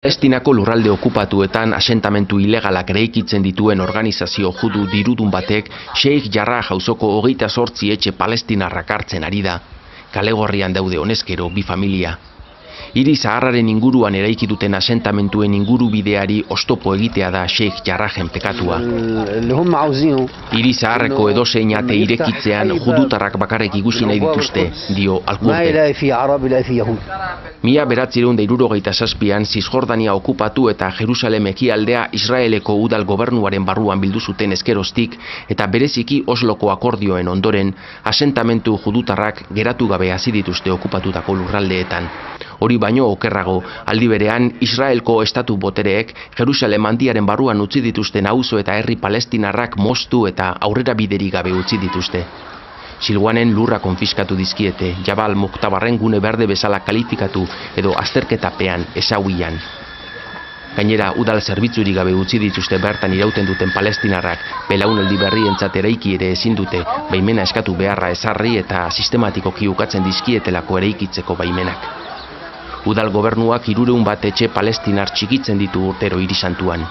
Palestinako lurralde okupatuetan asentamentu ilegalak eraikitzen dituen organizazio judu dirudun batek Sheikh Jarrah auzoko 28 etxe palestinarrak hartzen ari da. Kalegorrian daude honezkero bi familia. Hiri zaharraren inguruan eraiki duten asentamentuen ingurubideari oztopo egitea da Sheikh Jarrahen pekatua. Hiri zaharreko edozein ate irekitzean judutarrak bakarrik ikusi nahi dituzte, dio Al-Qurte. 1967an Zisjordania okupatu eta Jerusalem ekialdea Israeleko udal gobernuaren barruan bildu zuten ezkeroztik eta bereziki Osloko akordioen ondoren asentamentu judutarrak geratu gabe hasi dituzte okupatutako lurraldeetan. Hori baino okerrago, aldi berean Israelko estatu botereek Jerusalem handiaren barruan utzi dituzten auzo eta herri palestinarrak moztu eta aurrera biderik gabe utzi dituzte. Silwanen lurra konfiskatu dizkiete, Jabal Muktabarren gune berde bezala kalifikatu edo azterketapean esauian. Gainera, udal zerbitzurik gabe utzi dituzte bertan irauten duten palestinarrak, belaunaldi berrientzat eraiki ere ezin dute, baimena eskatu beharra ezarri eta sistematikoki ukatzen dizkietelako eraikitzeko baimenak. Udal gobernuak 300 etxe palestinar txikitzen ditu urtero hiri santuan.